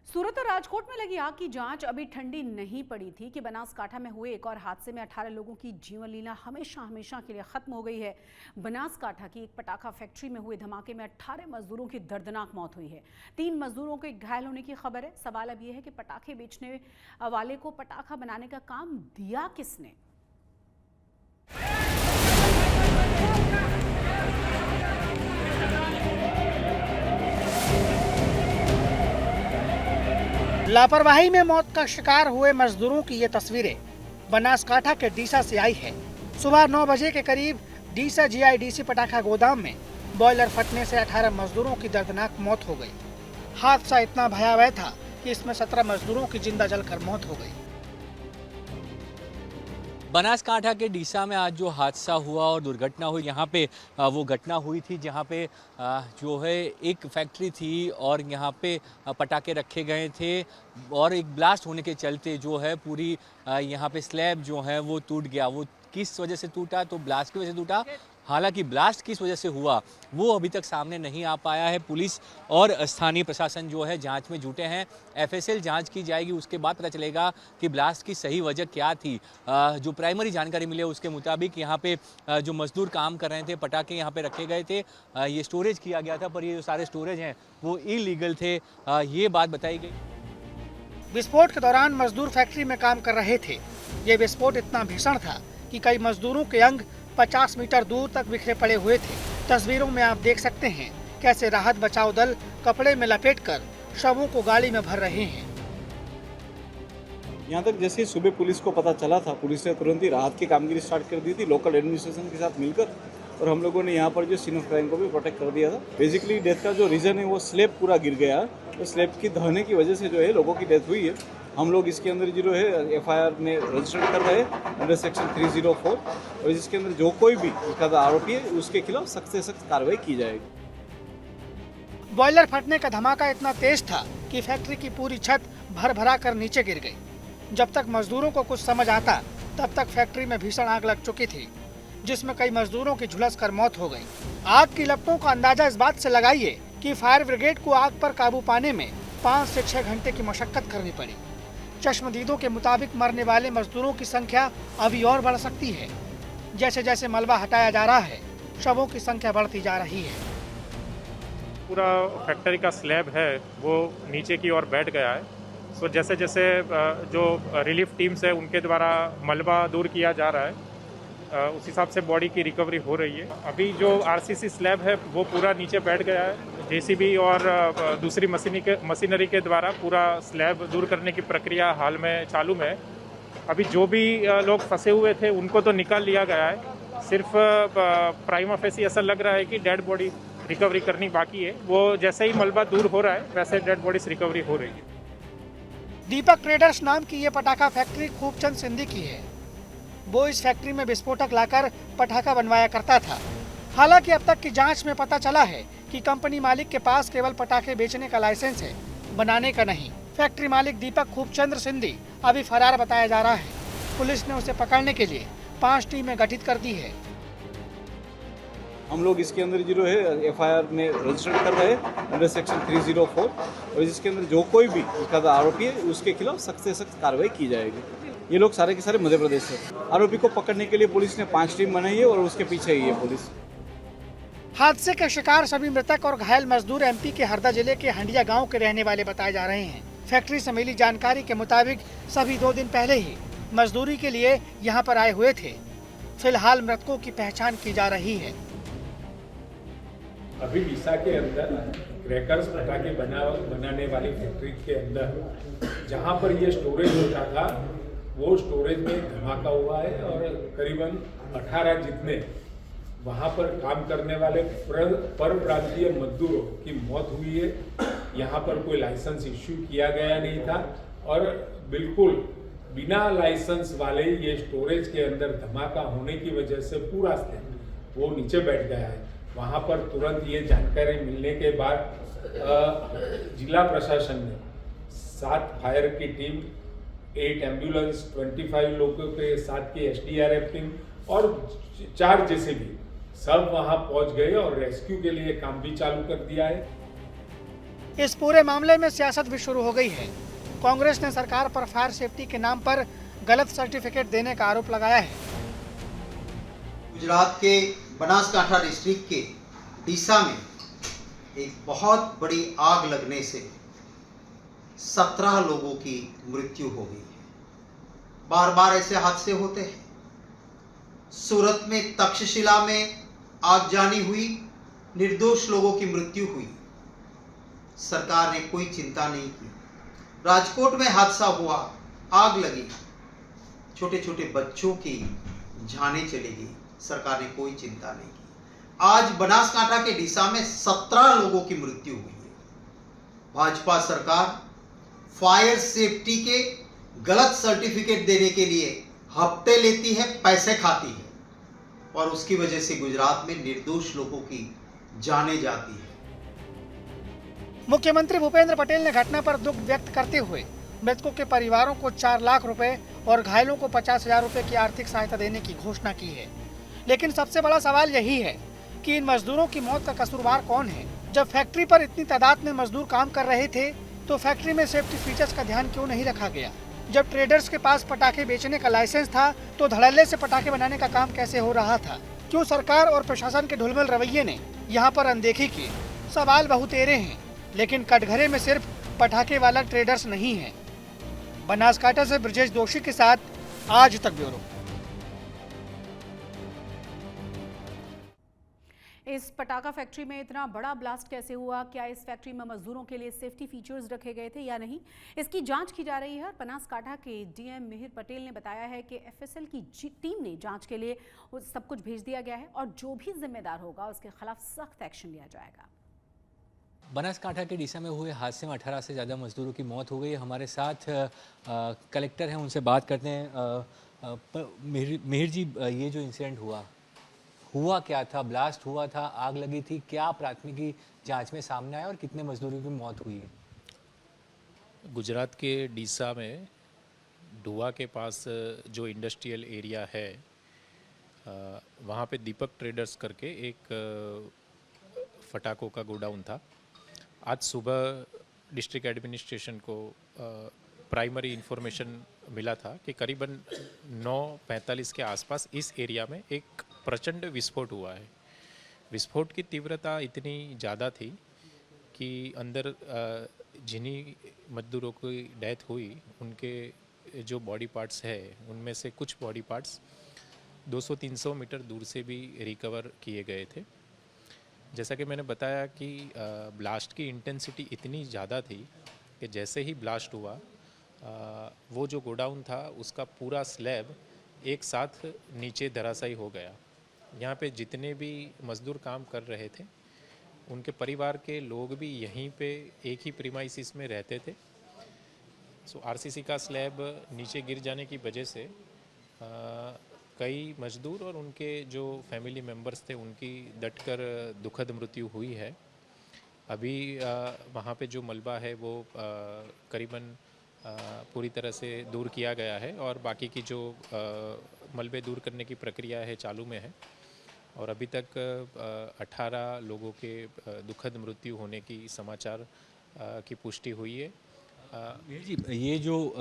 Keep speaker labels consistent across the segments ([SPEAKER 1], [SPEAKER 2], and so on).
[SPEAKER 1] सूरत और राजकोट में लगी आग की जांच अभी ठंडी नहीं पड़ी थी कि बनासकांठा में हुए एक और हादसे में 18 लोगों की जीवन लीला हमेशा के लिए खत्म हो गई है। बनासकांठा की एक पटाखा फैक्ट्री में हुए धमाके में 18 मजदूरों की दर्दनाक मौत हुई है। 3 मजदूरों के घायल होने की खबर है। सवाल अब यह है कि पटाखे बेचने वाले को पटाखा बनाने का काम दिया किसने।
[SPEAKER 2] लापरवाही में मौत का शिकार हुए मजदूरों की ये तस्वीरें बनासकांठा के डीसा से आई है। सुबह 9 बजे के करीब डीसा जीआईडीसी पटाखा गोदाम में बॉयलर फटने से 18 मजदूरों की दर्दनाक मौत हो गई। हादसा इतना भयावह था कि इसमें 17 मजदूरों की जिंदा जलकर मौत हो गई।
[SPEAKER 3] बनासकांठा के डीसा में आज जो हादसा हुआ और दुर्घटना हुई, यहाँ पे वो घटना हुई थी जहाँ पे जो है एक फैक्ट्री थी और यहाँ पे पटाखे रखे गए थे और एक ब्लास्ट होने के चलते जो है पूरी यहाँ पे स्लैब जो है वो टूट गया। वो किस वजह से टूटा, तो ब्लास्ट की वजह से टूटा। हालांकि ब्लास्ट किस वजह से हुआ वो अभी तक सामने नहीं आ पाया है। पुलिस और स्थानीय प्रशासन जो है जांच में जुटे हैं। एफएसएल जांच की जाएगी, उसके बाद पता चलेगा कि ब्लास्ट की सही वजह क्या थी। जो प्राइमरी जानकारी मिली है उसके मुताबिक यहाँ पे जो मजदूर काम कर रहे थे, पटाखे यहाँ पे रखे गए थे, ये स्टोरेज किया गया था, पर ये जो सारे स्टोरेज हैं वो इलीगल थे, ये बात बताई गई।
[SPEAKER 2] विस्फोट के दौरान मजदूर फैक्ट्री में काम कर रहे थे। ये विस्फोट इतना भीषण था कि कई मजदूरों के अंग 50 मीटर दूर तक बिखरे पड़े हुए थे। तस्वीरों में आप देख सकते हैं कैसे राहत बचाव दल कपड़े में लपेटकर शवों को गाड़ी में भर रहे हैं।
[SPEAKER 4] यहाँ तक जैसे सुबह पुलिस को पता चला था, पुलिस ने तुरंत ही राहत की कामगिरी स्टार्ट कर दी थी लोकल एडमिनिस्ट्रेशन के साथ मिलकर, और हम लोगों ने यहाँ पर जो सीन ऑफ क्राइम को भी प्रोटेक्ट कर दिया था। बेसिकली डेथ का जो रीजन है वो स्लैब पूरा गिर गया, तो स्लैब की दहने की वजह से जो है लोगों की डेथ हुई है। हम लोग इसके अंदर जो है एफआईआर में रजिस्टर कर रहे हैं अंडर सेक्शन 304, और इसके अंदर जो कोई भी इसका आरोपी है उसके खिलाफ सख्त से सख्त कार्रवाई की जाएगी।
[SPEAKER 2] बॉयलर फटने का धमाका इतना तेज था कि फैक्ट्री की पूरी छत भर कर नीचे गिर गई। जब तक मजदूरों को कुछ समझ आता तब तक फैक्ट्री में भीषण आग लग चुकी थी, जिसमें कई मजदूरों की झुलस कर मौत हो गई। आग की लपटों का अंदाजा इस बात से लगाइए कि फायर ब्रिगेड को आग पर काबू पाने में 5 से 6 घंटे की मशक्कत करनी पड़ी। चश्मदीदों के मुताबिक मरने वाले मजदूरों की संख्या अभी और बढ़ सकती है। जैसे जैसे मलबा हटाया जा रहा है, शवों की संख्या बढ़ती जा रही है।
[SPEAKER 5] पूरा फैक्ट्री का स्लैब है वो नीचे की ओर बैठ गया है। सो जैसे जैसे जो रिलीफ टीम्स है उनके द्वारा मलबा दूर किया जा रहा है, उस हिसाब से बॉडी की रिकवरी हो रही है। अभी जो आरसीसी स्लैब है वो पूरा नीचे बैठ गया है। जेसीबी और दूसरी मशीनरी के द्वारा पूरा स्लैब दूर करने की प्रक्रिया हाल में चालू है। अभी जो भी लोग फंसे हुए थे उनको तो निकाल लिया गया है। सिर्फ प्राइमा फेसी ऐसा लग रहा है कि डेड बॉडी रिकवरी करनी बाकी है। वो जैसे ही मलबा दूर हो रहा है वैसे डेड बॉडीज रिकवरी हो रही है।
[SPEAKER 2] दीपक ट्रेडर्स नाम की ये पटाखा फैक्ट्री खूबचंद सिंधी की है। वो इस फैक्ट्री में विस्फोटक लाकर पटाखा बनवाया करता था। हालांकि अब तक की जांच में पता चला है कि कंपनी मालिक के पास केवल पटाखे बेचने का लाइसेंस है, बनाने का नहीं। फैक्ट्री मालिक दीपक खूबचंद सिंधी अभी फरार बताया जा रहा है। पुलिस ने उसे पकड़ने के लिए 5 टीमें गठित कर दी है।
[SPEAKER 4] हम लोग इसके अंदर जो है एफआईआर में रजिस्टर कर रहे हैं अंडर सेक्शन 304, और इसके अंदर जो कोई भी इसका आरोपी है उसके खिलाफ सख्त से सख्त कार्रवाई की जाएगी। ये लोग सारे के सारे मध्य प्रदेश से। आरोपी को पकड़ने के लिए पुलिस ने 5 टीम बनाई है और उसके पीछे ही है पुलिस।
[SPEAKER 2] हादसे के शिकार सभी मृतक और घायल मजदूर एमपी के हरदा जिले के हंडिया गांव के रहने वाले बताए जा रहे हैं। फैक्ट्री से मिली जानकारी के मुताबिक सभी 2 दिन पहले ही मजदूरी के लिए यहां पर आए हुए थे। फिलहाल मृतकों की पहचान की जा रही है।
[SPEAKER 6] अभी डीसा के अंदर क्रैकर्स पटाखे बनाने वाली फैक्ट्री के अंदर जहां पर ये स्टोरेज होता था वो स्टोरेज में धमाका हुआ है और करीबन 18 जितने वहां पर काम करने वाले पर प्रांतीय मजदूरों की मौत हुई है। यहाँ पर कोई लाइसेंस इश्यू किया गया नहीं था और बिल्कुल बिना लाइसेंस वाले ये स्टोरेज के अंदर धमाका होने की वजह से पूरा स्लैब वो नीचे बैठ गया है। वहाँ पर तुरंत ये जानकारी मिलने के बाद जिला प्रशासन ने 7 फायर की टीम 8 एम्बुलेंस, 25 लोगों के साथ की SDRF टीम और 4 JCB सब वहां पहुंच गए और रेस्क्यू के लिए काम भी चालू कर दिया है।
[SPEAKER 2] इस पूरे मामले में सियासत भी शुरू हो गई है। कांग्रेस ने सरकार पर फायर सेफ्टी के नाम पर गलत सर्टिफिकेट देने का आरोप लगाया है।
[SPEAKER 7] गुजरात के बनासकांठा डिस्ट्रिक्ट के डीसा में एक बहुत बड़ी आग लगने से 17 लोगों की मृत्यु हो गई है। बार बार ऐसे हादसे होते हैं। सूरत में तक्षशिला में आगजनी हुई, निर्दोष लोगों की मृत्यु हुई, सरकार ने कोई चिंता नहीं की। राजकोट में हादसा हुआ, आग लगी, छोटे छोटे बच्चों की जानें चली गई, सरकार ने कोई चिंता नहीं की। आज बनासकांठा के डीसा में 17 लोगों की मृत्यु हुई है। भाजपा सरकार फायर सेफ्टी के गलत सर्टिफिकेट देने के लिए हफ्ते लेती है, पैसे खाती है और उसकी वजह से गुजरात में निर्दोष लोगों की जानें जाती है।
[SPEAKER 2] मुख्यमंत्री भूपेंद्र पटेल ने घटना पर दुख व्यक्त करते हुए मृतकों के परिवारों को 4 लाख रुपए और घायलों को 50,000 रुपए की आर्थिक सहायता देने की घोषणा की है। लेकिन सबसे बड़ा सवाल यही है कि इन मजदूरों की मौत का कसूरवार कौन है। जब फैक्ट्री पर इतनी तादाद में मजदूर काम कर रहे थे तो फैक्ट्री में सेफ्टी फीचर्स का ध्यान क्यों नहीं रखा गया। जब ट्रेडर्स के पास पटाखे बेचने का लाइसेंस था तो धड़ल्ले से पटाखे बनाने का काम कैसे हो रहा था। क्यों सरकार और प्रशासन के ढुलमुल रवैये ने यहाँ पर अनदेखी की। सवाल बहुतेरे हैं, लेकिन कटघरे में सिर्फ पटाखे वाला ट्रेडर्स नहीं है। बनासकांठा से ब्रजेश दोषी के साथ आज तक ब्यूरो।
[SPEAKER 1] इस पटाखा फैक्ट्री में इतना बड़ा ब्लास्ट कैसे हुआ? क्या इस फैक्ट्री में मजदूरों के लिए सेफ्टी फीचर्स रखे गए थे या नहीं? इसकी जांच की जा रही है और बनासकांठा के डीएम मिहिर पटेल ने बताया है कि एफएसएल की टीम ने जांच के लिए सब कुछ भेज दिया गया है और जो भी जिम्मेदार होगा उसके खिलाफ सख्त एक्शन लिया जाएगा।
[SPEAKER 3] बनासकांठा के डीसा में हुए हादसे में 18 से ज़्यादा मजदूरों की मौत हो गई। हमारे साथ कलेक्टर हैं, उनसे बात करते हैं। मिहिर जी, ये जो इंसिडेंट हुआ क्या था? ब्लास्ट हुआ था, आग लगी थी, क्या प्राथमिकी जांच में सामने आया और कितने मजदूरों की मौत हुई है?
[SPEAKER 8] गुजरात के डीसा में डुआ के पास जो इंडस्ट्रियल एरिया है, वहाँ पे दीपक ट्रेडर्स करके एक फटाकों का गोडाउन था। आज सुबह डिस्ट्रिक्ट एडमिनिस्ट्रेशन को प्राइमरी इन्फॉर्मेशन मिला था कि करीबन 9:45 के आसपास इस एरिया में एक प्रचंड विस्फोट हुआ है। विस्फोट की तीव्रता इतनी ज़्यादा थी कि अंदर जिन्हीं मजदूरों की डेथ हुई उनके जो बॉडी पार्ट्स है उनमें से कुछ बॉडी पार्ट्स 200-300 मीटर दूर से भी रिकवर किए गए थे। जैसा कि मैंने बताया कि ब्लास्ट की इंटेंसिटी इतनी ज़्यादा थी कि जैसे ही ब्लास्ट हुआ वो जो गोडाउन था उसका पूरा स्लैब एक साथ नीचे धराशायी हो गया। यहाँ पे जितने भी मजदूर काम कर रहे थे उनके परिवार के लोग भी यहीं पे एक ही प्रीमाइसिस में रहते थे। सो आरसीसी का स्लैब नीचे गिर जाने की वजह से कई मजदूर और उनके जो फैमिली मेम्बर्स थे उनकी डटकर दुखद मृत्यु हुई है। अभी वहाँ पे जो मलबा है वो करीबन पूरी तरह से दूर किया गया है और बाकी की जो मलबे दूर करने की प्रक्रिया है चालू में है और अभी तक 18 लोगों के दुखद मृत्यु होने की समाचार की पुष्टि हुई है।
[SPEAKER 3] जी, ये जो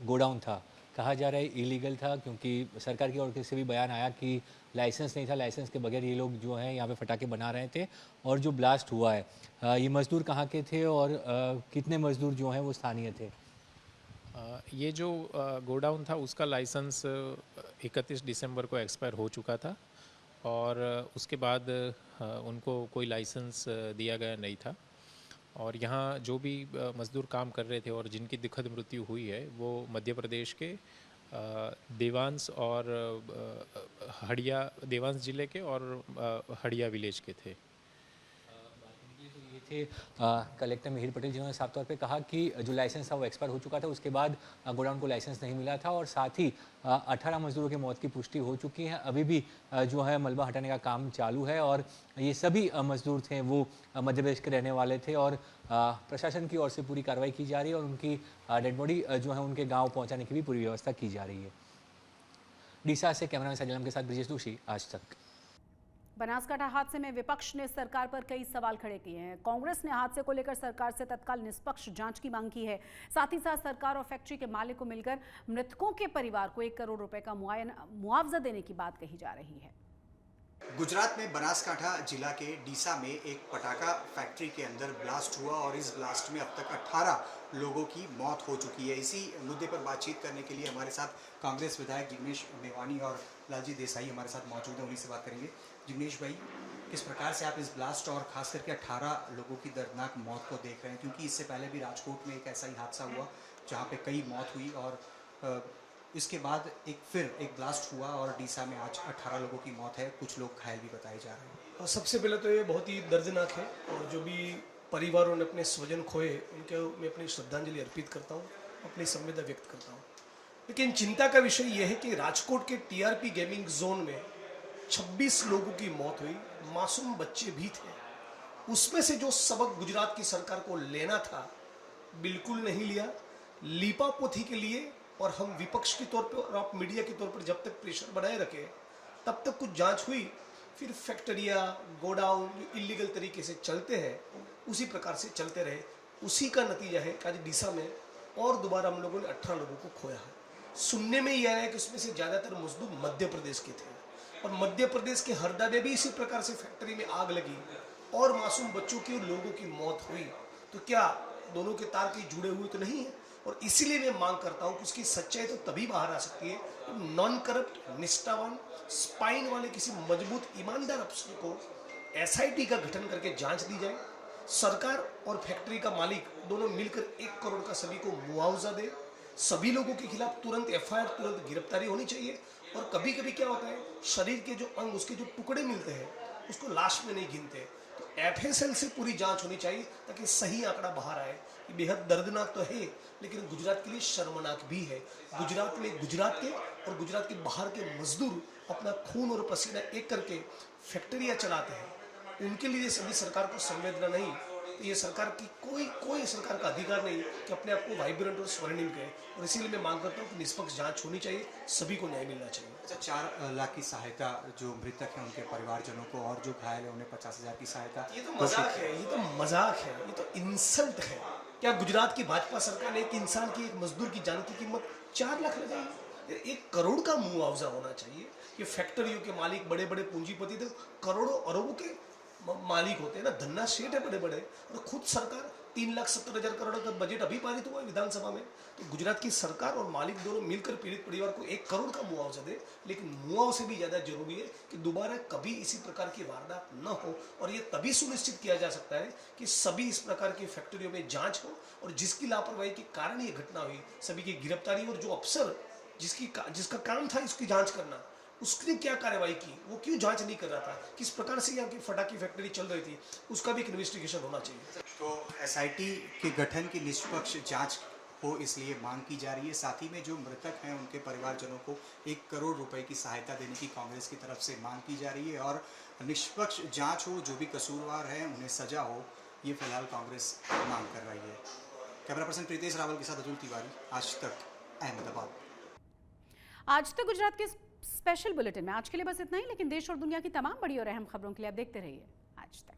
[SPEAKER 3] गोडाउन था, कहा जा रहा है इलीगल था क्योंकि सरकार की ओर से भी बयान आया कि लाइसेंस नहीं था, लाइसेंस के बगैर ये लोग जो हैं यहाँ पे फटाके बना रहे थे। और जो ब्लास्ट हुआ है, ये मजदूर कहाँ के थे और कितने मजदूर जो हैं वो स्थानीय थे?
[SPEAKER 8] ये जो गोडाउन था उसका लाइसेंस 31 दिसंबर को एक्सपायर हो चुका था और उसके बाद उनको कोई लाइसेंस दिया गया नहीं था और यहाँ जो भी मजदूर काम कर रहे थे और जिनकी दुखद मृत्यु हुई है वो मध्य प्रदेश के देवांश और देवांश ज़िले के और हड़िया विलेज के थे।
[SPEAKER 3] ये थे कलेक्टर मिहिर पटेल, जिन्होंने साफ तौर पे कहा कि जो लाइसेंस था वो एक्सपायर हो चुका था, उसके बाद गोडाउन को लाइसेंस नहीं मिला था और साथ ही 18 मजदूरों की मौत की पुष्टि हो चुकी है। अभी भी जो है मलबा हटाने का काम चालू है और ये सभी मजदूर थे वो मध्य प्रदेश के रहने वाले थे और प्रशासन की ओर से पूरी कार्रवाई की जा रही है और उनकी डेड बॉडी जो है उनके गाँव पहुँचाने की भी पूरी व्यवस्था की जा रही है। डीसा से कैमरामैन साजिल आलम के साथ ब्रिजेश जोशी, आज तक।
[SPEAKER 1] बनासकांठा हादसे में विपक्ष ने सरकार पर कई सवाल खड़े किए हैं। कांग्रेस ने हादसे को लेकर सरकार से तत्काल निष्पक्ष जांच की मांग की है। साथ ही साथ सरकार और फैक्ट्री के मालिक को मिलकर मृतकों के परिवार को 1 करोड़ रुपए का मुआवजा देने की बात कही जा रही है।
[SPEAKER 9] गुजरात में बनासकांठा जिला के डीसा में एक पटाखा फैक्ट्री के अंदर ब्लास्ट हुआ और इस ब्लास्ट में अब तक 18 लोगों की मौत हो चुकी है। इसी मुद्दे पर बातचीत करने के लिए हमारे साथ कांग्रेस विधायक जिग्नेश मेवानी और लालजी देसाई हमारे साथ मौजूद हैं, उन्हीं से बात करेंगे। जिग्नेश भाई, किस प्रकार से आप इस ब्लास्ट और खास करके 18 लोगों की दर्दनाक मौत को देख रहे हैं, क्योंकि इससे पहले भी राजकोट में एक ऐसा ही हादसा हुआ जहाँ पे कई मौत हुई और इसके बाद फिर एक ब्लास्ट हुआ और डीसा में आज 18 लोगों की मौत है, कुछ लोग घायल भी बताए जा रहे हैं।
[SPEAKER 10] सबसे पहले तो ये बहुत ही दर्दनाक है और जो भी परिवारों ने अपने स्वजन खोए उनके मैं अपनी श्रद्धांजलि अर्पित करता हूँ, अपनी संवेदना व्यक्त करता हूँ। लेकिन चिंता का विषय यह है कि राजकोट के टीआरपी गेमिंग जोन में 26 लोगों की मौत हुई, मासूम बच्चे भी थे। उसमें से जो सबक गुजरात की सरकार को लेना था बिल्कुल नहीं लिया, लीपापोथी के लिए। और हम विपक्ष के तौर पर और आप मीडिया के तौर पर जब तक प्रेशर बनाए रखे तब तक कुछ जांच हुई, फिर फैक्ट्रिया गोडाउन जो इलीगल तरीके से चलते हैं उसी प्रकार से चलते रहे। उसी का नतीजा है कि आज डीसा में और दोबारा हम लोगों ने 18 लोगों को खोया है। सुनने में ये आया है कि उसमें से ज़्यादातर मजदूर मध्य प्रदेश के थे और मध्य प्रदेश के हरदा में भी इसी प्रकार से फैक्ट्री में आग लगी और मासूम बच्चों की और लोगों की मौत हुई। तो क्या दोनों के तार कहीं जुड़े हुए तो नहीं है? और इसीलिए मैं मांग करता हूं कि उसकी सच्चाई तो तभी बाहर आ सकती है नॉन करप्ट, निष्ठावान, स्पाइन वाले किसी मजबूत ईमानदार अफसर को एसआईटी का गठन करके जांच दी जाए। सरकार और फैक्ट्री का मालिक दोनों मिलकर 1 करोड़ का सभी को मुआवजा दे। सभी लोगों के खिलाफ तुरंत एफआईआर, तुरंत गिरफ्तारी होनी चाहिए। और कभी कभी क्या होता है, शरीर के जो अंग, उसके जो टुकड़े मिलते हैं उसको लाश में नहीं गिनते, तो एफएसएल से पूरी जांच होनी चाहिए ताकि सही आंकड़ा बाहर आए। ये बेहद दर्दनाक तो है लेकिन गुजरात के लिए शर्मनाक भी है। गुजरात में गुजरात के और गुजरात के बाहर के मजदूर अपना खून और पसीना एक करके फैक्ट्रियाँ चलाते हैं, उनके लिए सभी सरकार को संवेदना नहीं। तो ये सरकार की कोई सरकार का अधिकार नहीं कि अपने आप को वाइब्रेंट और स्वर्णिम कहे। और इसीलिए मैं मांग करता हूँ कि निष्पक्ष जांच होनी चाहिए, सभी को न्याय मिलना चाहिए।
[SPEAKER 9] अच्छा, 4 लाख की सहायता जो मृतक हैं उनके परिवारजनों को और जो घायल है उन्हें 50,000 की सहायता।
[SPEAKER 10] ये तो मजाक है, ये तो मजाक है, ये तो इंसल्ट है। क्या गुजरात की भाजपा सरकार ने एक इंसान की, एक मजदूर की जान की कीमत 4 लाख लगाई? 1 करोड़ का मुआवजा होना चाहिए। ये फैक्ट्रियों के मालिक बड़े बड़े पूंजीपति थे, करोड़ों अरबों के मालिक होते हैं ना, धन्ना सेठ है बड़े बड़े। और खुद सरकार 3,70,000 करोड़ का बजट अभी पारित हुआ है विधानसभा में। तो गुजरात की सरकार और मालिक दोनों मिलकर पीड़ित परिवार को 1 करोड़ का मुआवजा दे। लेकिन मुआवजे से भी ज़्यादा जरूरी है कि दोबारा कभी इसी प्रकार की वारदात न हो। और ये तभी सुनिश्चित किया जा सकता है कि सभी इस प्रकार की फैक्ट्रियों में जाँच हो और जिसकी लापरवाही के कारण ये घटना हुई सभी की गिरफ्तारी, और जो अफसर जिसका काम था इसकी जाँच करना, उसने क्या कार्रवाई की, वो क्यों जांच नहीं कर रहा था, किस प्रकार से यहाँ की फटाकी फैक्ट्री चल रही थी, उसका भी एक इन्वेस्टिगेशन होना चाहिए।
[SPEAKER 9] तो एसआईटी के गठन की निष्पक्ष जांच हो इसलिए मांग की जा रही है। साथ ही में जो मृतक हैं उनके परिवारजनों को 1 करोड़ रुपए की सहायता देने की कांग्रेस की तरफ से मांग की जा रही है और निष्पक्ष जाँच हो, जो भी कसूरवार हैं उन्हें सजा हो, ये फिलहाल कांग्रेस मांग कर रही है। कैमरा पर्सन प्रीतेश रावल के साथ अतुल तिवारी, आज तक, अहमदाबाद।
[SPEAKER 1] आज तक गुजरात के स्पेशल बुलेटिन में आज के लिए बस इतना ही, लेकिन देश और दुनिया की तमाम बड़ी और अहम खबरों के लिए आप देखते रहिए आज तक।